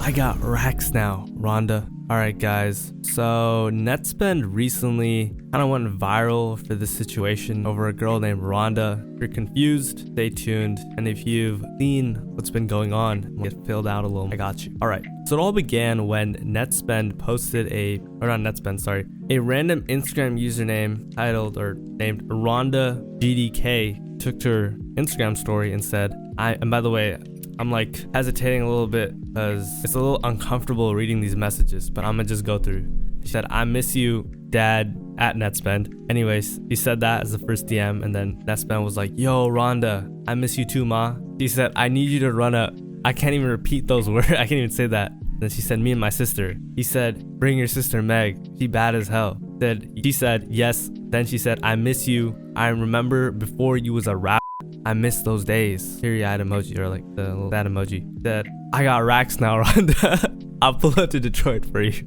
I got racks now, Rhonda. Alright guys, so Nettspend recently kind of went viral for this situation over a girl named Rhonda. If you're confused, stay tuned, and if you've seen what's been going on, get filled out a little, I got you. Alright, so it all began when Nettspend posted a random Instagram username titled or named Rhonda GDK took to her Instagram story and said, and by the way, I'm like hesitating a little bit because it's a little uncomfortable reading these messages, but I'm gonna just go through. She said, I miss you, dad, at Nettspend. Anyways, he said that as the first DM, and then Nettspend was like, yo, Rhonda, I miss you too, ma. She said, I need you to run up. I can't even repeat those words. I can't even say that. Then she said, me and my sister. He said, bring your sister Meg. She bad as hell. She said, yes. Then she said, I miss you. I remember before you was a rapper. I miss those days. Teary-eyed emoji, or like the little sad emoji. Said, I got racks now, Rhonda. I'll pull up to Detroit for you.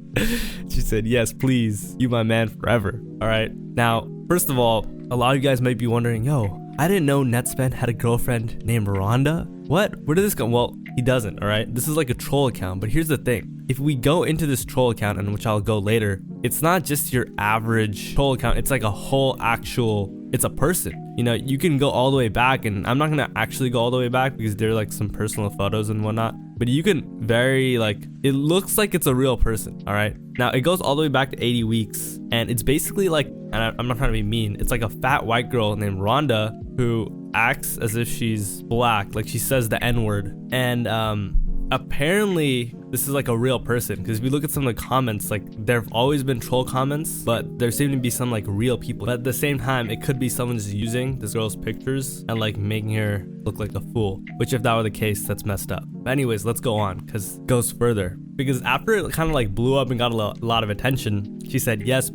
She said, yes, please. You my man forever. All right. Now, first of all, a lot of you guys might be wondering, yo, I didn't know Nettspend had a girlfriend named Rhonda. What? Where did this go? Well, he doesn't, all right? This is like a troll account, but here's the thing. If we go into this troll account, and which I'll go later, it's not just your average troll account. It's like a whole actual, it's a person. You know, you can go all the way back, and I'm not gonna actually go all the way back because there are like some personal photos and whatnot, but you can it looks like it's a real person, all right? Now, it goes all the way back to 80 weeks, and it's basically like, and I'm not trying to be mean, it's like a fat white girl named Rhonda who acts as if she's black, like she says the N-word, and apparently this is like a real person, because if we look at some of the comments, like there have always been troll comments, but there seem to be some like real people, but at the same time it could be someone just using this girl's pictures and like making her look like a fool, which if that were the case, that's messed up. But anyways, let's go on, because it goes further, because after it kind of like blew up and got a lot of attention, she said, yes,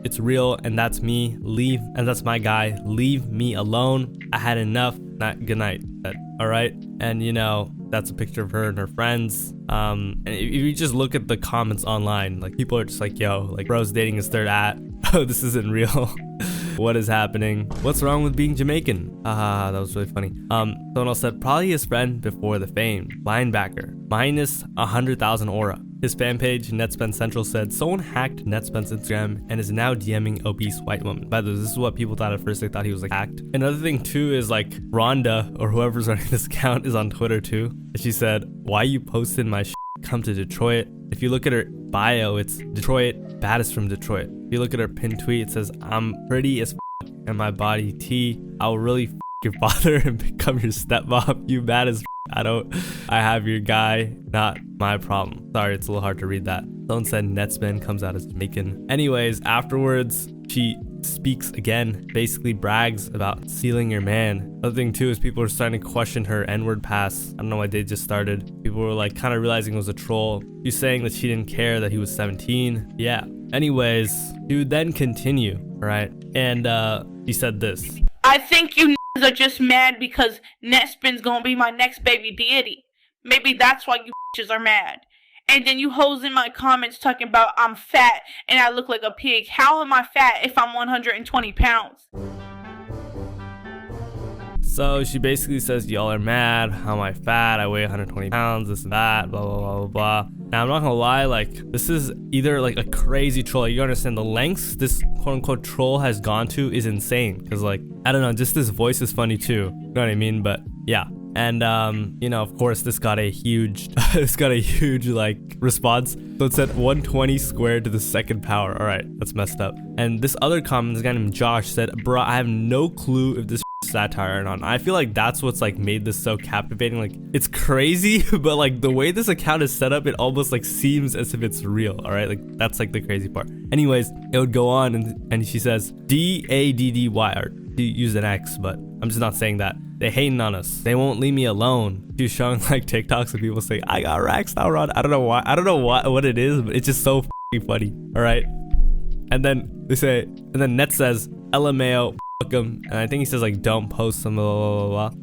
it's real, and that's me. Leave, and that's my guy. Leave me alone. I had enough. Good night. All right. And you know, that's a picture of her and her friends. And if you just look at the comments online, like people are just like, yo, like bro's dating his third at. Oh, this isn't real. What is happening? What's wrong with being Jamaican? That was really funny. Someone else said, probably his friend before the fame. Linebacker. Minus 100,000 aura. His fan page, Nettspend Central, said, someone hacked Nettspend's Instagram and is now DMing obese white woman. By the way, this is what people thought at first. They thought he was like hacked. Another thing too is like Rhonda, or whoever's running this account, is on Twitter too. And she said, why you posted my shit? Come to Detroit. If you look at her bio, it's Detroit, baddest from Detroit. If you look at her pinned tweet, it says, I'm pretty as and my body T. I'll really your father and become your stepmom. You bad as I have your guy, not my problem. Sorry, it's a little hard to read that. Someone said Nettspend comes out as Jamaican. Anyways, afterwards, she speaks again, basically brags about stealing your man. Another thing too is people are starting to question her N-word pass. I don't know why they just started. People were like kind of realizing it was a troll. She's saying that she didn't care that he was 17. Yeah. Anyways, she would then continue, right? And she said this. I think you are just mad because Nettspend's gonna be my next baby daddy. Maybe that's why you bitches are mad. And then you hoes in my comments talking about I'm fat and I look like a pig. How am I fat if I'm 120 pounds? So she basically says, y'all are mad. How am I fat? I weigh 120 pounds, this and that, blah, blah, blah, blah, blah. Now, I'm not gonna lie, like, this is either like a crazy troll. You understand the lengths this quote unquote troll has gone to is insane. Cause like, I don't know, just this voice is funny too. You know what I mean? But yeah. And you know, of course, this got a huge like response. So it said 120 squared to the second power. All right, that's messed up. And this other comment, this guy named Josh said, bro, I have no clue if this satire or not. I feel like that's what's like made this so captivating. Like, it's crazy, but like the way this account is set up, it almost like seems as if it's real. All right, like that's like the crazy part. Anyways, it would go on, and she says DADDY, or she used an X, but I'm just not saying that. They hating on us. They won't leave me alone. She's showing like TikToks of people saying, I got racks now, Rod. I don't know why. I don't know what it is, but it's just so funny. All right. And then they say, and then Net says, LMAO, fuck him. And I think he says like, don't post some, blah, blah, blah, blah.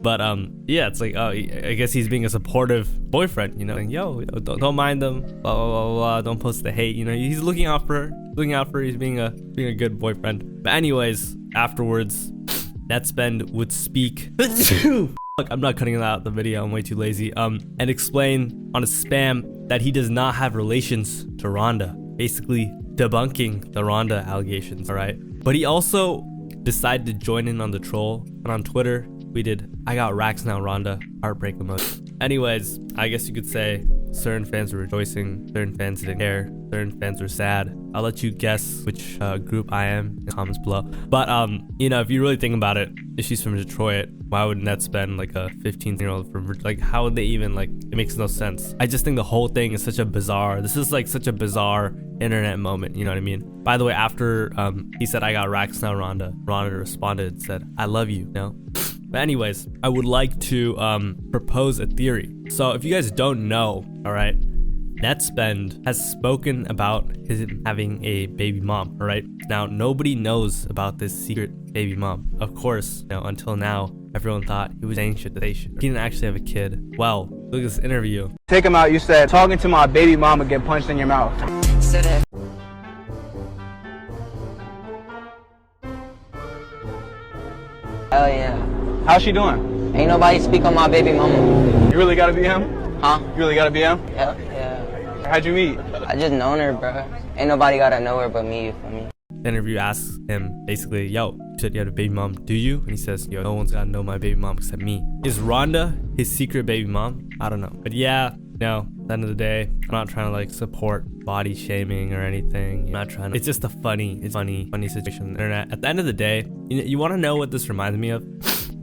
But yeah, it's like, oh, I guess he's being a supportive boyfriend, you know, like, yo, don't mind them, blah, blah, blah, blah, don't post the hate, you know, he's looking out for her, he's being a good boyfriend. But anyways, afterwards, Nettspend would speak I'm not cutting out the video, I'm way too lazy. And explain on a spam that he does not have relations to Rhonda, basically debunking the Rhonda allegations, all right? But he also decided to join in on the troll, and on Twitter we did "I got racks now, Rhonda" heartbreak emoji. Anyways, I guess you could say certain fans were rejoicing, certain fans didn't care, certain fans were sad. I'll let you guess which group I am in the comments below. But you know, if you really think about it, if she's from Detroit, why would Nettspend like a 15-year-old from, like, how would they even, like, it makes no sense. I just think the whole thing is such a bizarre, this is like such a bizarre internet moment, you know what I mean? By the way, after he said "I got racks now, Rhonda," Rhonda responded and said "I love you," you know? But anyways, I would like to propose a theory. So if you guys don't know, all right, Nettspend has spoken about him having a baby mom, all right? Now, nobody knows about this secret baby mom. Of course, you know, until now, everyone thought he was saying shit that they should. He didn't actually have a kid. Well, look at this interview. Take him out, you said, talking to my baby mama get punched in your mouth. Hell yeah. How's she doing? Ain't nobody speak on my baby mama. You really gotta be him? Huh? You really gotta be him? Hell yeah. How'd you meet? I just known her, bro. Ain't nobody gotta know her but me, you feel me? The interview asks him basically, "Yo, you said you had a baby mom, do you?" And he says, "Yo, no one's gotta know my baby mom except me." Is Rhonda his secret baby mom? I don't know. But yeah, no, at the end of the day, I'm not trying to like support body shaming or anything. I'm not trying to, it's just a funny situation on the internet. At the end of the day, you want to know what this reminds me of?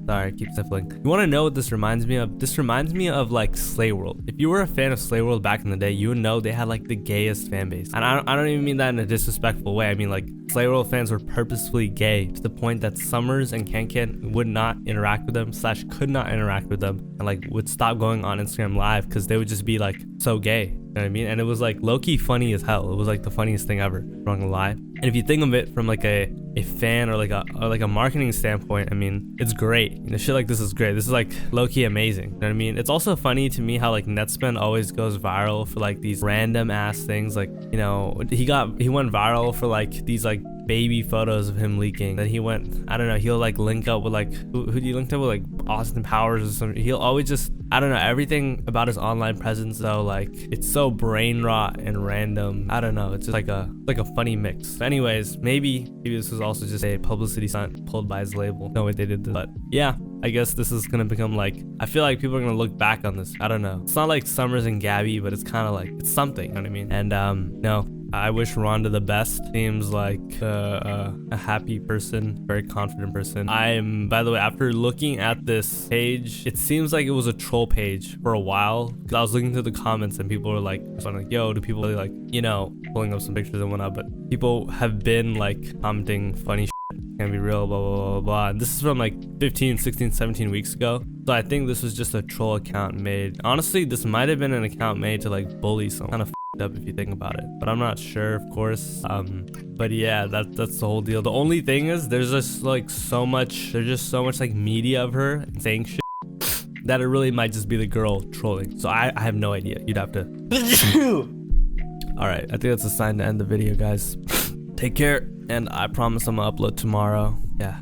Sorry, I keep sniffling. You want to know what this reminds me of? This reminds me of like Slay World. If you were a fan of Slay World back in the day, you would know they had like the gayest fan base. And I don't even mean that in a disrespectful way. I mean like Slay World fans were purposefully gay to the point that Summers and Ken would not interact with them / could not interact with them and like would stop going on Instagram live because they would just be like so gay. You know what I mean? And it was like low-key funny as hell. It was like the funniest thing ever. I'm not gonna lie. And if you think of it from like a fan or like a marketing standpoint, I mean, it's great. You know, shit like this is great. This is like low-key amazing. You know what I mean? It's also funny to me how like Nettspend always goes viral for like these random ass things. Like, you know, he went viral for like these like baby photos of him leaking. Then he went, I don't know, he'll like link up with like who do you link up with, like Austin Powers or something. He'll always just, I don't know, everything about his online presence though, like it's so brain rot and random. I don't know, it's just like a funny mix. But anyways, maybe this was also just a publicity stunt pulled by his label. No way they did this. But yeah, I guess this is gonna become like, I feel like people are gonna look back on this. I don't know, it's not like Summers and Gabby, but it's kind of like, it's something, you know what I mean? And no, I wish Rhonda the best. Seems like a happy person, very confident person. By the way, after looking at this page, it seems like it was a troll page for a while. Because I was looking through the comments and people were like, yo, do people really like, you know, pulling up some pictures and whatnot. But people have been like commenting funny shit, can't be real, blah, blah, blah, blah. And this is from like 15, 16, 17 weeks ago. So I think this was just a troll account made. Honestly, this might have been an account made to like bully someone. Kind of up if you think about it, but I'm not sure, of course. But yeah, that's the whole deal. The only thing is there's just so much like media of her saying shit that it really might just be the girl trolling. So I have no idea. You'd have to all right, I think that's a sign to end the video, guys. Take care, and I promise I'm gonna upload tomorrow. Yeah.